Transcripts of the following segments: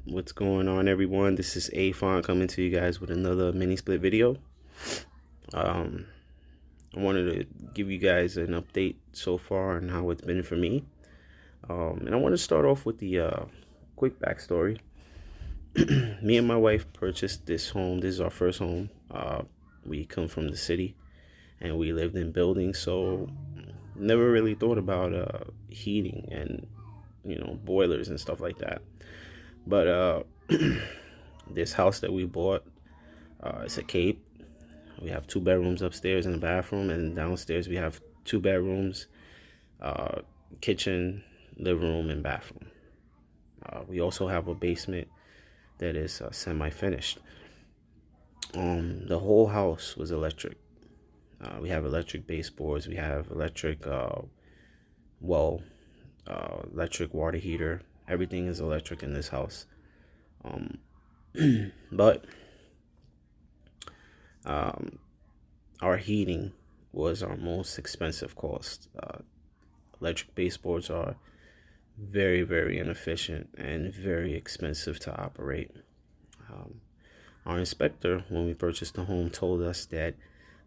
What's going on, everyone? This is Afon coming to you guys with another mini split video. Um, I wanted to give you guys an update so far on how it's been for me. And I want to start off with the quick backstory. Me and my wife purchased this home. This is our first home. We come from the city and we lived in buildings, so never really thought about heating and boilers and stuff like that. But this house that we bought, it's a cape. We have 2 bedrooms upstairs and a bathroom, and downstairs we have 2 bedrooms, uh, kitchen, living room, and bathroom. We also have a basement that is semi-finished. The whole house was electric. We have electric baseboards. We have electric electric water heater. Everything is electric in this house. Um, but our heating was our most expensive cost. Electric baseboards are very, very inefficient and very expensive to operate. Um, our inspector, when we purchased the home, told us that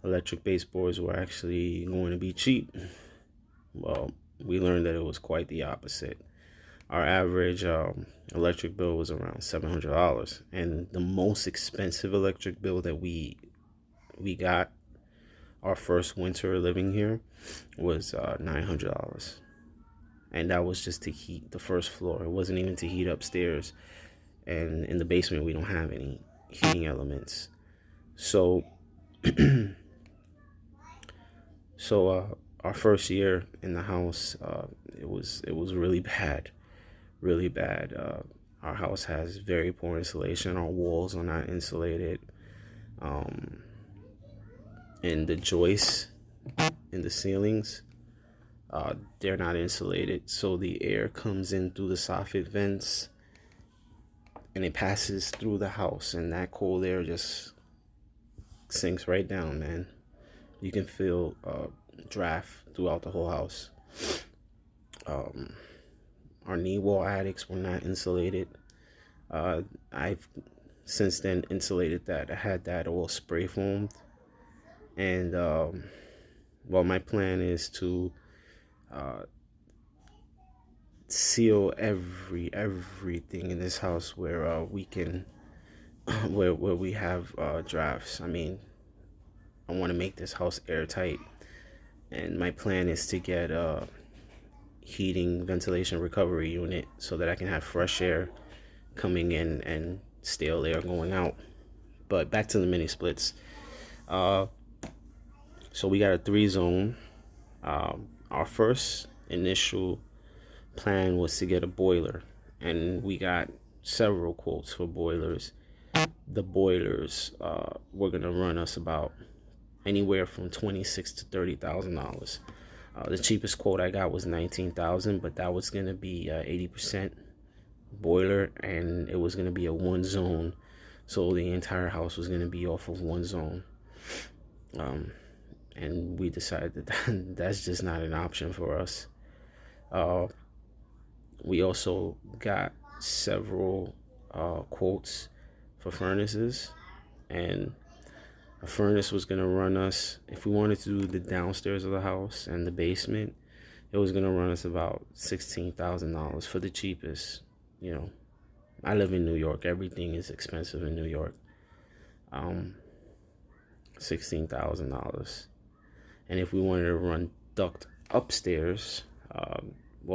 electric baseboards were actually going to be cheap. Well, we learned that it was quite the opposite. Our average electric bill was around $700, and the most expensive electric bill that we got our first winter living here was $900, and that was just to heat the first floor. It wasn't even to heat upstairs, and in the basement we don't have any heating elements. So our first year in the house, it was really bad, really bad. Our house has very poor insulation. Our walls are not insulated, and the joists in the ceilings, they're not insulated, so the air comes in through the soffit vents and it passes through the house, and that cold air just sinks right down, man. You can feel draft throughout the whole house. Our knee wall attics were not insulated. I've since then insulated that. I had that all spray foamed, and my plan is to seal everything in this house where we can where we have drafts. I mean, I want to make this house airtight, and my plan is to get a heating ventilation recovery unit so that I can have fresh air coming in and stale air going out. But back to the mini splits. So we got a 3-zone. Our first initial plan was to get a boiler, and we got several quotes for boilers. The boilers were gonna run us about anywhere from $26,000 to $30,000. The cheapest quote I got was $19,000, but that was gonna be 80% boiler, and it was gonna be a 1-zone, so the entire house was gonna be off of 1 zone. And we decided that that's just not an option for us. We also got several quotes for furnaces, and a furnace was gonna run us, if we wanted to do the downstairs of the house and the basement, it was gonna run us about $16,000 for the cheapest. I live in New York. Everything is expensive in New York. $16,000. And if we wanted to run duct upstairs,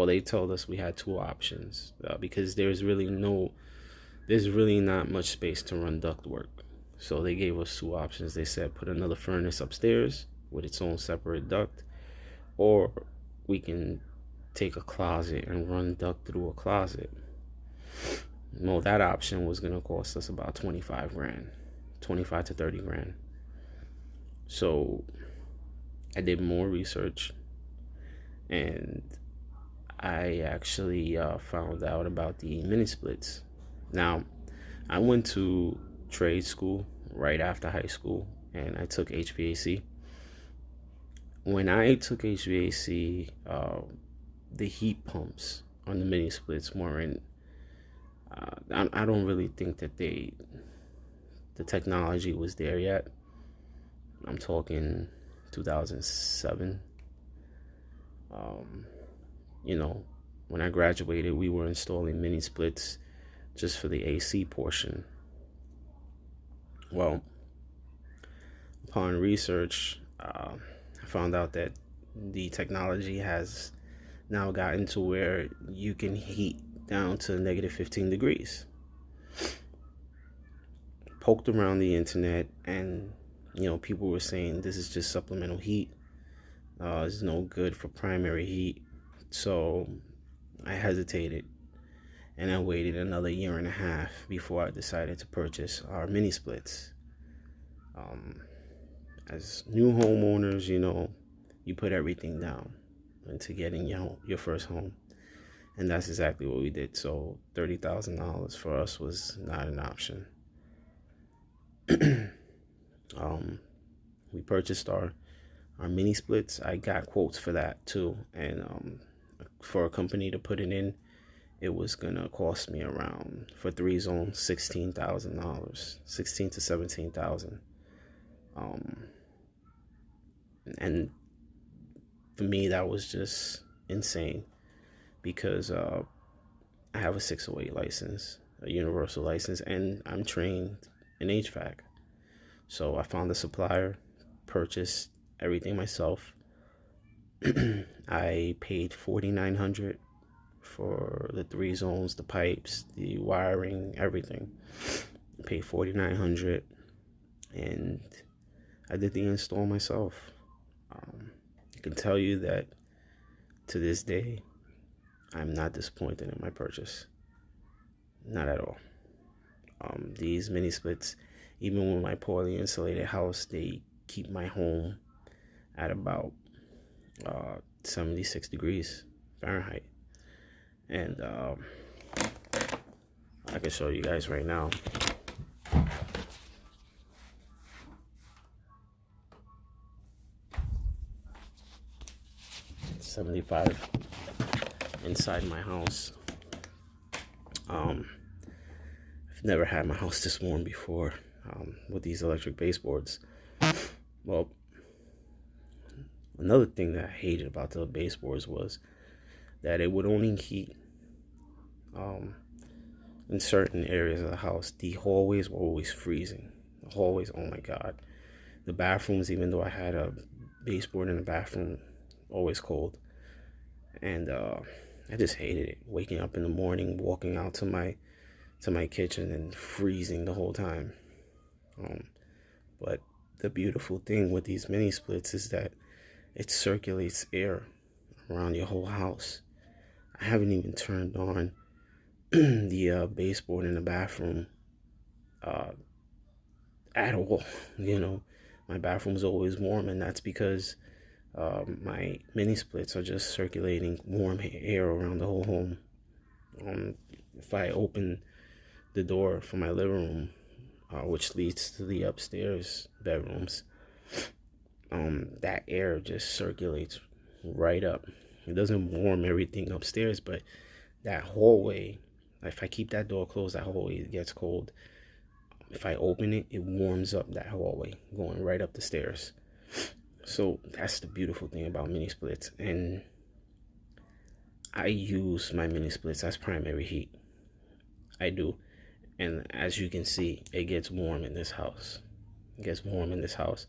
they told us we had 2 options, because there's really not much space to run duct work. So they gave us 2 options. They said put another furnace upstairs with its own separate duct, or we can take a closet and run duct through a closet. Well, that option was gonna cost us about 25 grand, 25 to 30 grand. So I did more research, and I actually found out about the mini splits. Now, I went to trade school right after high school, and I took HVAC. When I took HVAC, the heat pumps on the mini splits weren't I don't really think that the technology was there yet. I'm talking 2007. Um, you know, when I graduated, we were installing mini splits just for the AC portion. Well, upon research, I found out that the technology has now gotten to where you can heat down to negative 15 degrees. Poked around the internet, and people were saying this is just supplemental heat. It's no good for primary heat. So I hesitated, and I waited another year and a half before I decided to purchase our mini splits. As new homeowners, you put everything down into getting your first home, and that's exactly what we did. So $30,000 for us was not an option. We purchased our mini splits. I got quotes for that too, and for a company to put it in, it was gonna cost me around, for 3 zones, $16,000, 16 to 17,000. And for me, that was just insane because I have a 608 license, a universal license, and I'm trained in HVAC. So I found a supplier, purchased everything myself. I paid $4,900 for the 3 zones, the pipes, the wiring, everything. I paid $4,900, and I did the install myself. I can tell you that to this day, I'm not disappointed in my purchase. Not at all. These mini splits, even with my poorly insulated house, they keep my home at about 76 degrees Fahrenheit. And I can show you guys right now. 75 inside my house. I've never had my house this warm before with these electric baseboards. Well, another thing that I hated about the baseboards was that it would only heat in certain areas of the house. The hallways were always freezing. The hallways, oh my God. The bathrooms, even though I had a baseboard in the bathroom, always cold. And I just hated it. Waking up in the morning, walking out to my kitchen and freezing the whole time. But the beautiful thing with these mini splits is that it circulates air around your whole house. I haven't even turned on the baseboard in the bathroom at all. My bathroom's always warm, and that's because my mini splits are just circulating warm air around the whole home. If I open the door for my living room, which leads to the upstairs bedrooms, that air just circulates right up. It doesn't warm everything upstairs, but that hallway, if I keep that door closed, that hallway gets cold. If I open it, it warms up that hallway going right up the stairs. So that's the beautiful thing about mini splits. And I use my mini splits as primary heat. I do. And as you can see, it gets warm in this house. It gets warm in this house.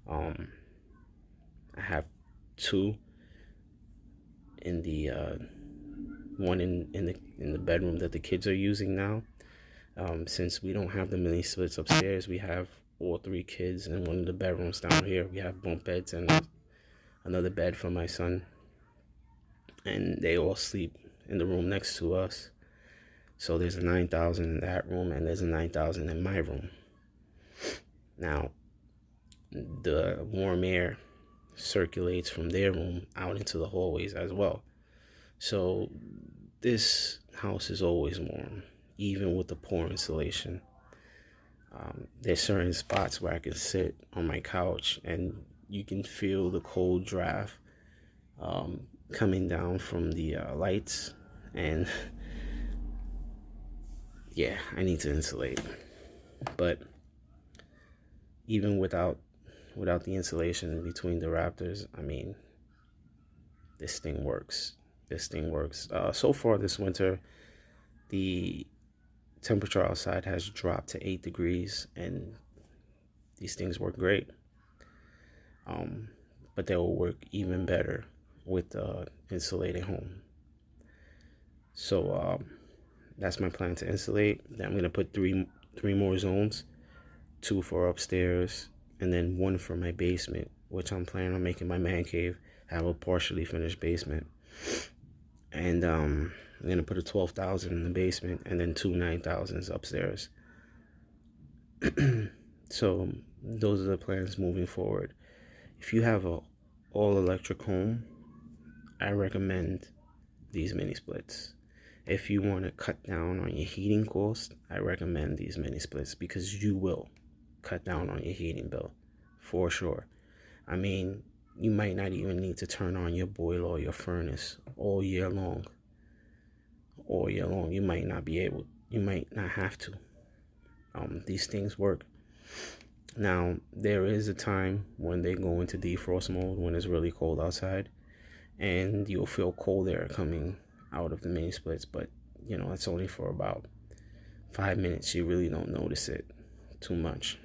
I have 2 in the one in the bedroom that the kids are using now. Since we don't have the mini splits upstairs, we have all 3 kids in one of the bedrooms down here. We have bunk beds and another bed for my son, and they all sleep in the room next to us. So there's a 9,000 in that room, and there's a 9,000 in my room. Now, the warm air circulates from their room out into the hallways as well. So this house is always warm, even with the poor insulation. There's certain spots where I can sit on my couch and you can feel the cold draft coming down from the lights, and yeah, I need to insulate. But even without the insulation between the Raptors, I mean, this thing works. This thing works. So far this winter, the temperature outside has dropped to 8 degrees, and these things work great. But they will work even better with insulated home. So that's my plan, to insulate. Then I'm gonna put three more zones, 2 for upstairs, and then 1 for my basement, which I'm planning on making my man cave. Have a partially finished basement, and I'm gonna put a 12,000 in the basement, and then 2 9,000s upstairs. So those are the plans moving forward. If you have a all electric home, I recommend these mini splits. If you want to cut down on your heating cost, I recommend these mini splits, because you will cut down on your heating bill for sure. I mean, you might not even need to turn on your boiler or your furnace all year long. All year long, you might not have to. These things work. Now, there is a time when they go into defrost mode, when it's really cold outside, and you'll feel cold air coming out of the mini splits, but you know, it's only for about 5 minutes. You really don't notice it too much.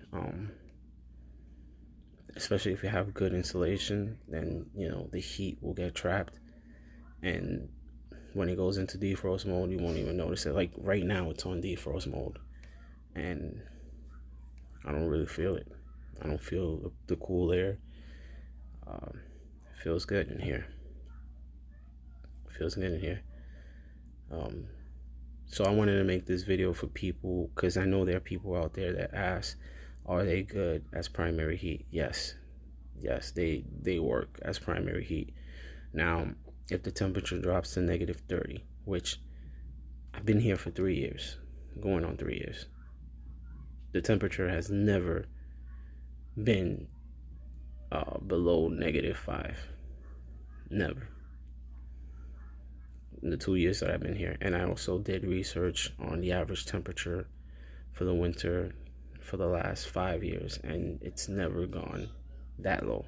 Especially if you have good insulation, then you know the heat will get trapped, and when it goes into defrost mode, you won't even notice it. Like right now, it's on defrost mode, and I don't really feel it. I don't feel the cool air. It feels good in here. It feels good in here. So I wanted to make this video for people, because I know there are people out there that ask, are they good as primary heat? Yes, they work as primary heat. Now, if the temperature drops to -30, which I've been here for 3 years, going on 3 years, the temperature has never been below -5. Never. In the 2 years that I've been here. And I also did research on the average temperature for the winter for the last 5 years, and it's never gone that low.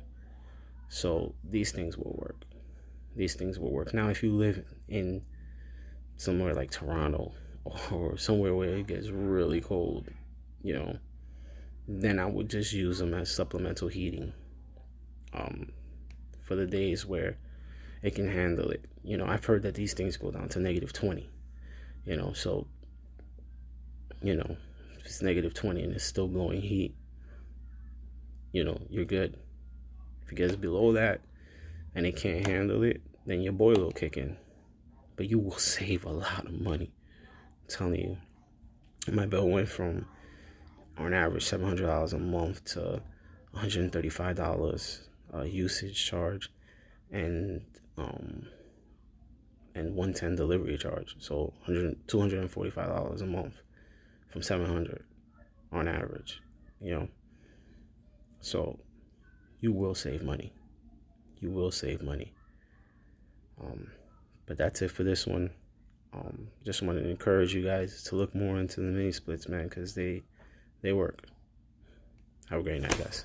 So these things will work. These things will work. Now, if you live in somewhere like Toronto, or somewhere where it gets really cold, you know, then I would just use them as supplemental heating for the days where it can handle it. You know, I've heard that these things go down to -20, you know, so, you know, if it's -20 and it's still blowing heat, you know, you're good. If it gets below that and it can't handle it, then your boiler will kick in. But you will save a lot of money. I'm telling you, my bill went from, on average, $700 a month to $135 usage charge, and 110 delivery charge. So $245 a month from $700 on average, you know. So you will save money. You will save money. But that's it for this one. Just wanted to encourage you guys to look more into the mini splits, man, because they work. Have a great night, guys.